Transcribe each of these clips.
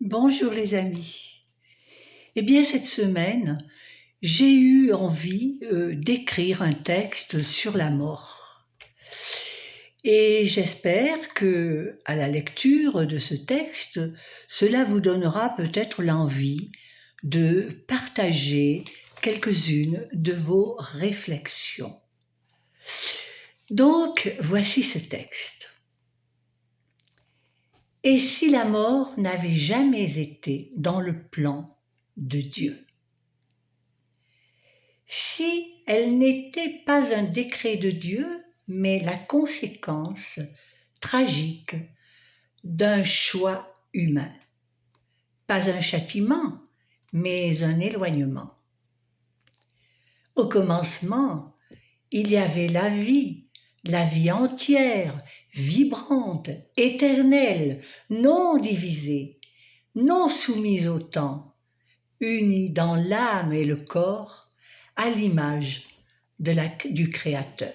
Bonjour les amis. Eh bien cette semaine, j'ai eu envie d'écrire un texte sur la mort. Et j'espère que, à la lecture de ce texte, cela vous donnera peut-être l'envie de partager quelques-unes de vos réflexions. Donc, voici ce texte. Et si la mort n'avait jamais été dans le plan de Dieu? Si elle n'était pas un décret de Dieu, mais la conséquence tragique d'un choix humain. Pas un châtiment, mais un éloignement. Au commencement, il y avait la vie entière, vibrante, éternelle, non divisée, non soumise au temps, unie dans l'âme et le corps à l'image du Créateur.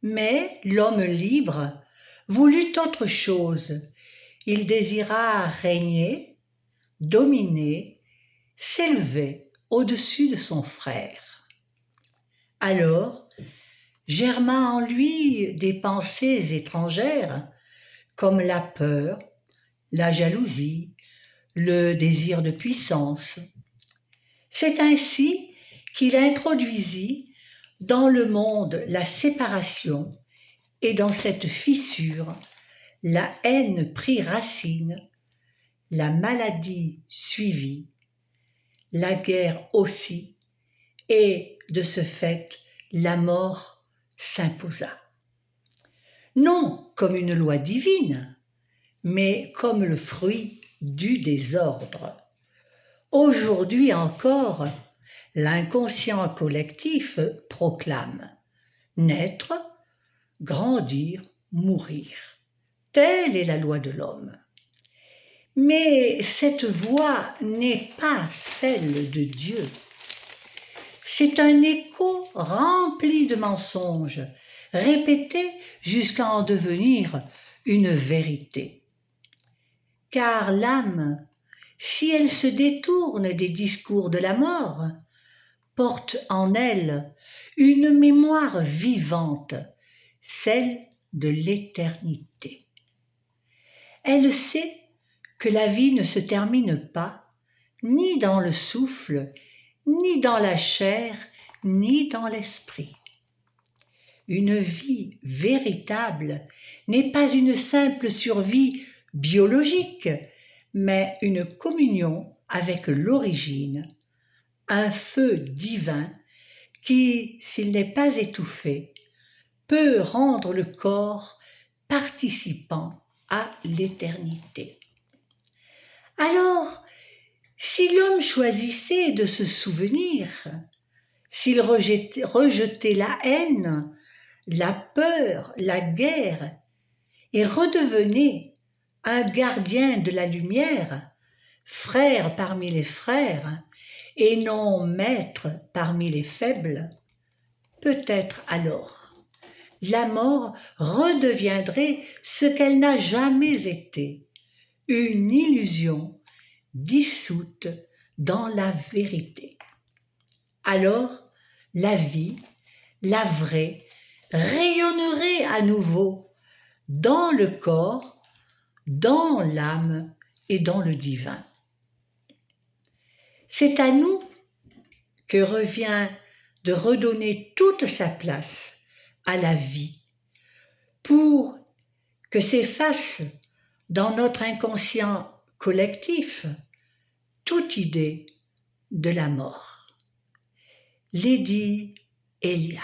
Mais l'homme libre voulut autre chose. Il désira régner, dominer, s'élever au-dessus de son frère. Alors germa en lui des pensées étrangères comme la peur, la jalousie, le désir de puissance. C'est ainsi qu'il introduisit dans le monde la séparation et dans cette fissure, la haine prit racine, la maladie suivit, la guerre aussi, et de ce fait, la mort s'imposa. Non comme une loi divine, mais comme le fruit du désordre. Aujourd'hui encore, l'inconscient collectif proclame naître, grandir, mourir. Telle est la loi de l'homme. Mais cette voix n'est pas celle de Dieu. C'est un écho rempli de mensonges, répété jusqu'à en devenir une vérité. Car l'âme, si elle se détourne des discours de la mort, porte en elle une mémoire vivante, celle de l'éternité. Elle sait que la vie ne se termine pas, ni dans le souffle, ni dans la chair, ni dans l'esprit. Une vie véritable n'est pas une simple survie biologique, mais une communion avec l'origine, un feu divin qui, s'il n'est pas étouffé, peut rendre le corps participant à l'éternité. Alors, si l'homme choisissait de se souvenir, s'il rejetait la haine, la peur, la guerre, et redevenait un gardien de la lumière, frère parmi les frères, et non maître parmi les faibles, peut-être alors la mort redeviendrait ce qu'elle n'a jamais été, une illusion dissoute dans la vérité. Alors, la vie, la vraie, rayonnerait à nouveau dans le corps, dans l'âme et dans le divin. C'est à nous que revient de redonner toute sa place à la vie pour que s'efface dans notre inconscient collectif toute idée de la mort. Lady Elia.